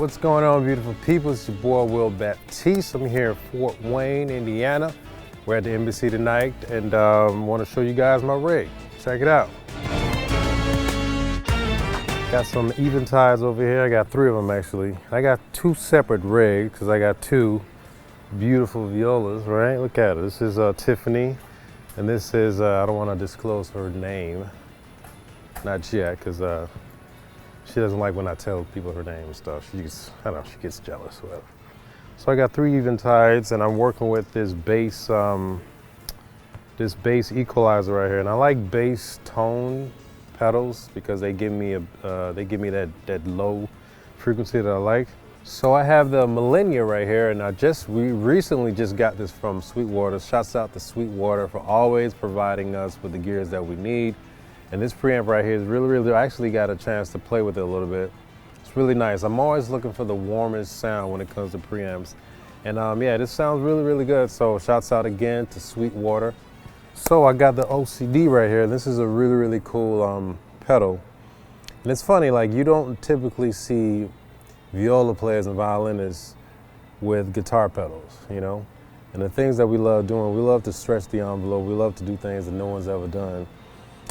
What's going on, beautiful people? It's your boy Wil Baptiste. I'm here in Fort Wayne, Indiana. We're at the embassy tonight and want to show you guys my rig. Check it out. Got some eventides over here. I got 3 of them actually. I got 2 separate rigs because I got 2 beautiful violas, right? Look at it. This is Tiffany, and this is, I don't want to disclose her name. Not yet, because she doesn't like when I tell people her name and stuff. She gets, I don't know, she gets jealous or whatever. So I got 3 eventides, and I'm working with this bass equalizer right here. And I like bass tone pedals because they give me that low frequency that I like. So I have the Millennia right here, and we recently just got this from Sweetwater. Shouts out to Sweetwater for always providing us with the gears that we need. And this preamp right here is really, I actually got a chance to play with it a little bit. It's really nice. I'm always looking for the warmest sound when it comes to preamps. And yeah, this sounds really good. So shouts out again to Sweetwater. So I got the OCD right here. This is a really cool pedal. And it's funny, like you don't typically see viola players and violinists with guitar pedals, you know? And the things that we love doing, we love to stretch the envelope. We love to do things that no one's ever done.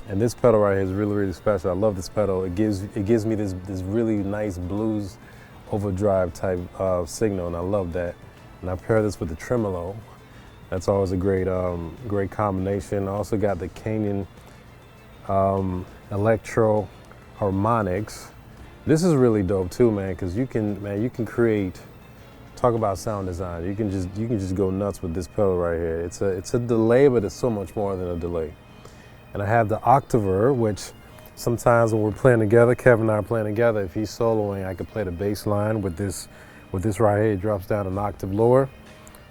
And this pedal right here is really special. I love this pedal. It gives me this really nice blues overdrive type signal, and I love that. And I pair this with the tremolo. That's always a great combination. I also got the Canyon Electro Harmonics. This is really dope too, man, because you can create. Talk about sound design. You can just go nuts with this pedal right here. It's a delay, but it's so much more than a delay. And I have the Octaver, which sometimes when we're playing together, Kev and I are playing together, if he's soloing, I could play the bass line with this right here. It drops down an octave lower.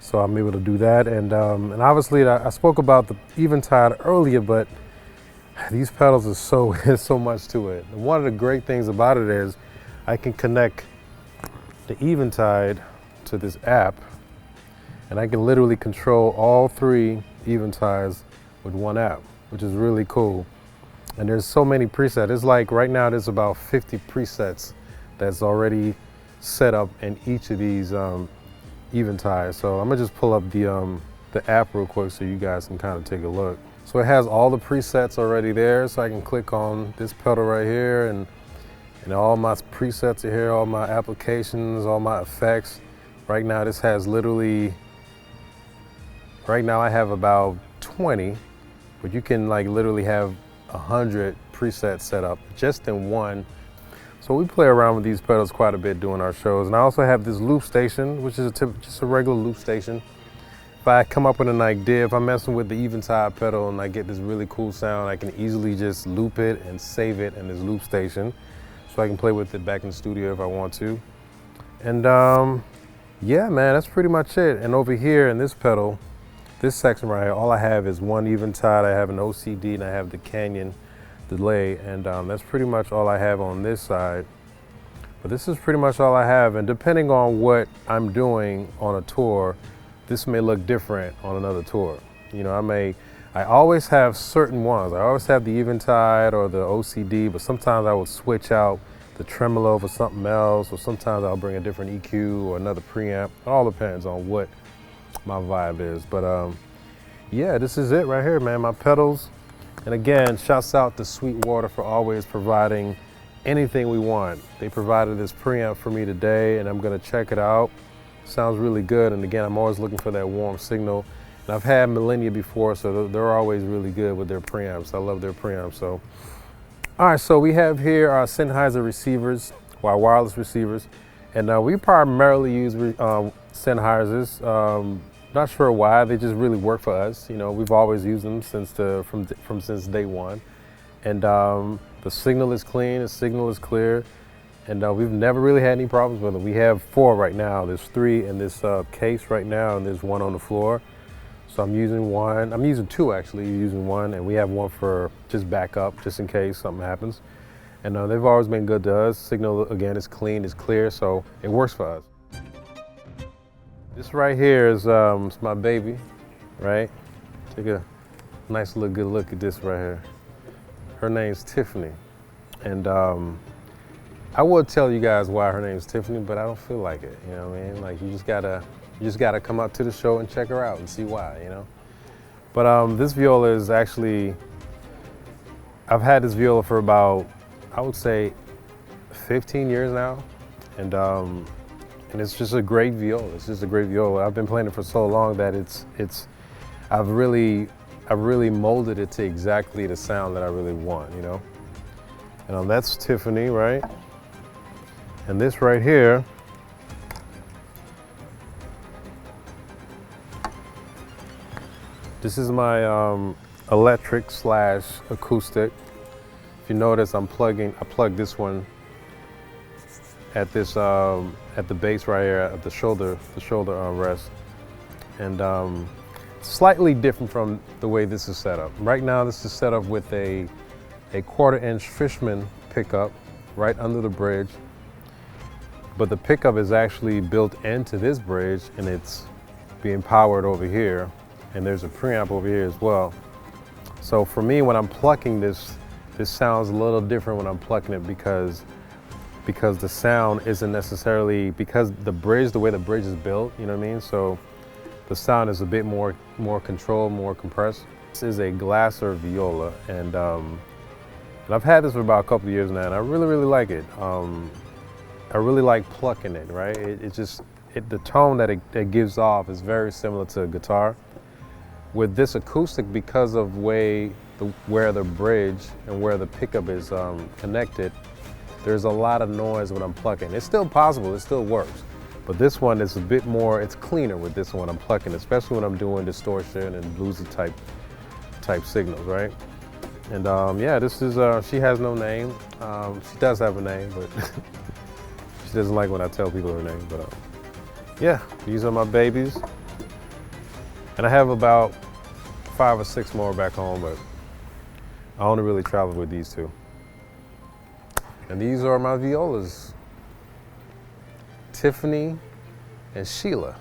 So I'm able to do that. And obviously I spoke about the Eventide earlier, but these pedals are there's so much to it. And one of the great things about it is I can connect the Eventide to this app, and I can literally control all 3 Eventides with one app, which is really cool. And there's so many presets. It's like right now there's about 50 presets that's already set up in each of these Eventides. So I'm gonna just pull up the app real quick so you guys can kind of take a look. So it has all the presets already there, so I can click on this pedal right here, and all my presets are here, all my applications, all my effects. Right now this has literally, right now I have about 20, but you can like literally have 100 presets set up just in one. So we play around with these pedals quite a bit during our shows. And I also have this loop station, which is just a regular loop station. If I come up with an idea, if I'm messing with the Eventide pedal and I get this really cool sound, I can easily just loop it and save it in this loop station. So I can play with it back in the studio if I want to. And yeah, man, that's pretty much it. And over here in this pedal, this section right here, all I have is one Eventide, I have an OCD, and I have the Canyon delay, and that's pretty much all I have on this side. But this is pretty much all I have, and depending on what I'm doing on a tour, this may look different on another tour. You know, I always have certain ones. I always have the Eventide or the OCD, but sometimes I will switch out the tremolo for something else, or sometimes I'll bring a different EQ or another preamp. It all depends on what my vibe is. But yeah, this is it right here, man, my pedals. And again, shouts out to Sweetwater for always providing anything we want. They provided this preamp for me today, and I'm gonna check it out. Sounds really good, and again, I'm always looking for that warm signal. And I've had Millennia before, so they're always really good with their preamps. I love their preamps. So all right, so we have here our Sennheiser receivers, our wireless receivers, and we primarily use Sennheisers. Not sure why, they just really work for us. You know, we've always used them since since day one. And the signal is clean, the signal is clear, and we've never really had any problems with them. We have 4 right now. There's 3 in this case right now, and there's 1 on the floor. So I'm using 1. I'm using 2 actually, using 1, and we have 1 for just backup, just in case something happens. And they've always been good to us. Signal, again, is clean, it's clear, so it works for us. This right here is my baby, right? Take a nice good look at this right here. Her name's Tiffany. And I would tell you guys why her name's Tiffany, but I don't feel like it. You know what I mean? Like you just gotta come out to the show and check her out and see why. You know. But this viola is actually, I've had this viola for about, I would say, 15 years now, and it's just a great viola. It's just a great viola. I've been playing it for so long that I've really molded it to exactly the sound that I really want. You know. And that's Tiffany, right? And this right here, this is my electric / acoustic. If you notice, I plugged this one at this at the base right here at the shoulder armrest, and slightly different from the way this is set up. Right now, this is set up with a 1/4-inch Fishman pickup right under the bridge. But the pickup is actually built into this bridge, and it's being powered over here. And there's a preamp over here as well. So for me, when I'm plucking this sounds a little different when I'm plucking it because the sound isn't necessarily, because the way the bridge is built, you know what I mean? So the sound is a bit more controlled, more compressed. This is a Glasser viola, and I've had this for about a couple of years now, and I really like it. I really like plucking it, right? The tone that it gives off is very similar to a guitar. With this acoustic, because of where the bridge and where the pickup is connected, there's a lot of noise when I'm plucking. It's still possible, it still works. But this one is a bit more, it's cleaner with this one I'm plucking, especially when I'm doing distortion and bluesy type signals, right? And yeah, this is, she has no name. She does have a name, but she doesn't like when I tell people her name, but yeah, these are my babies. And I have about 5 or 6 more back home, but I only really travel with these 2. And these are my violas, Tiffany and Sheila.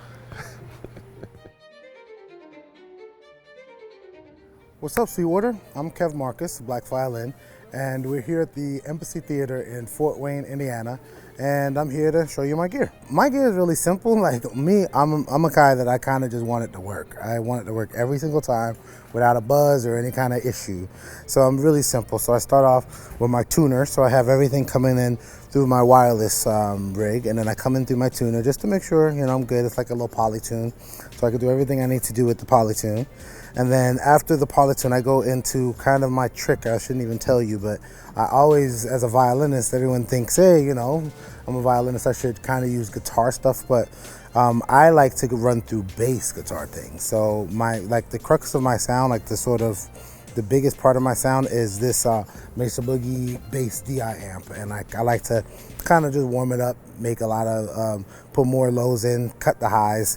What's up, Sweetwater? I'm Kev Marcus, Black Violin, and we're here at the Embassy Theater in Fort Wayne, Indiana, and I'm here to show you my gear. My gear is really simple. Like me, I'm a guy that I kind of just want it to work. I want it to work every single time without a buzz or any kind of issue. So I'm really simple. So I start off with my tuner. So I have everything coming in through my wireless rig, and then I come in through my tuner just to make sure, you know, I'm good. It's like a little polytune. So I can do everything I need to do with the polytune. And then after the polytune, I go into kind of my trick. I shouldn't even tell you, but I always, as a violinist, everyone thinks, hey, you know, I'm a violinist, I should kind of use guitar stuff, but I like to run through bass guitar things. So the crux of my sound, like the biggest part of my sound is this Mesa Boogie bass DI amp, and I like to kind of just warm it up, make a lot of, put more lows in, cut the highs.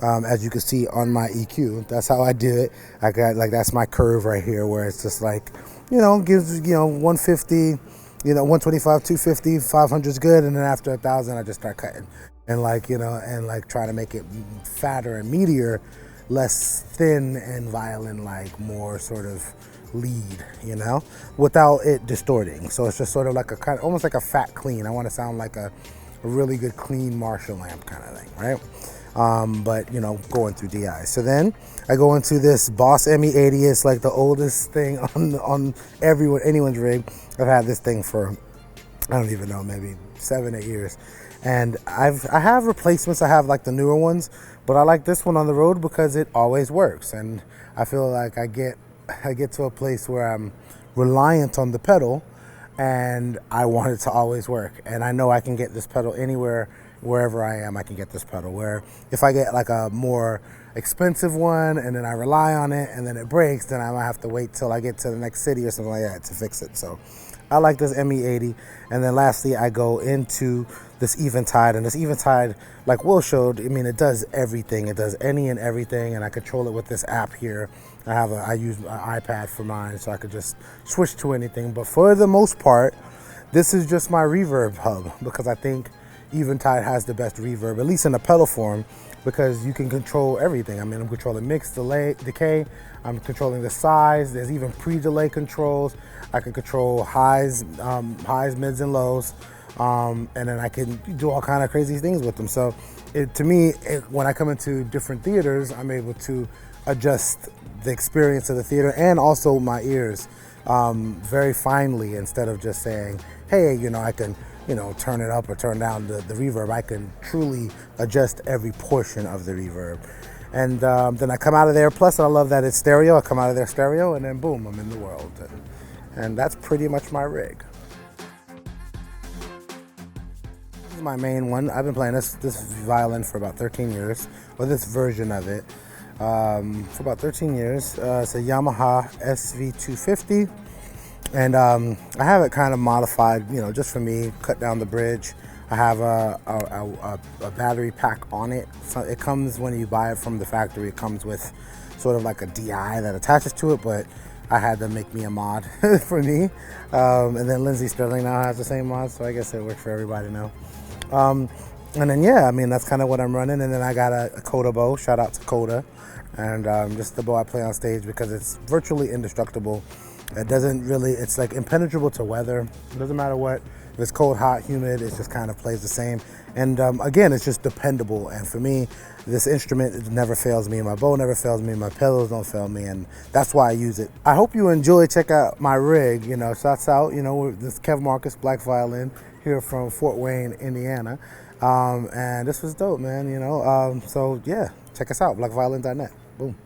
As you can see on my EQ, that's how I do it. I got that's my curve right here, where it's just like, you know, gives, you know, 150, you know, 125, 250, 500 is good, and then after 1,000, I just start cutting, and like, you know, and like try to make it fatter and meatier, less thin and violin, like more sort of lead, you know, without it distorting. So it's just sort of like a kind of almost like a fat clean. I want to sound like a really good clean Marshall amp kind of thing, right? But you know, going through DI. So then I go into this Boss ME80. It's like the oldest thing on anyone's rig. I've had this thing for, I don't even know, maybe 7, 8 years. And I have replacements. I have like the newer ones, but I like this one on the road because it always works. And I feel like I get to a place where I'm reliant on the pedal, and I want it to always work. And I know I can get this pedal anywhere, wherever I am, I can get this pedal. Where if I get like a more expensive one and then I rely on it and then it breaks, then I might have to wait till I get to the next city or something like that to fix it. So I like this ME80. And then lastly, I go into this Eventide, and this Eventide, like Will showed, I mean, it does everything. It does any and everything, and I control it with this app here. I use an iPad for mine, so I could just switch to anything. But for the most part, this is just my reverb hub, because I think Eventide has the best reverb, at least in the pedal form, because you can control everything. I mean, I'm controlling mix, delay, decay. I'm controlling the size. There's even pre-delay controls. I can control highs, mids, and lows. and then I can do all kind of crazy things with them. So to me, when I come into different theaters, I'm able to adjust the experience of the theater and also my ears very finely, instead of just saying, hey, I can turn it up or turn down the reverb. I can truly adjust every portion of the reverb. And then I come out of there, plus I love that it's stereo. I come out of there stereo, and then boom, I'm in the world. And that's pretty much my rig. This is my main one. I've been playing this violin for about 13 years, or this version of it, for about 13 years. It's a Yamaha SV250. And I have it kind of modified, just for me, cut down the bridge. I have a battery pack on it. So it comes, when you buy it from the factory, it comes with sort of like a DI that attaches to it, but I had to make me a mod for me. And then Lindsey Sterling now has the same mod, so I guess it works for everybody now. And then, yeah, I mean, that's kind of what I'm running. And then I got a Coda bow, shout out to Coda. And just the bow I play on stage because it's virtually indestructible. It doesn't really, it's like impenetrable to weather. It doesn't matter what, if it's cold, hot, humid, it just kind of plays the same. And again, it's just dependable. And for me, this instrument, it never fails me. My bow never fails me. My pedals don't fail me. And that's why I use it. I hope you enjoy. Check out my rig. Shouts out, this is Kev Marcus, Black Violin, here from Fort Wayne, Indiana. And this was dope, man, So yeah, check us out, blackviolin.net. Boom.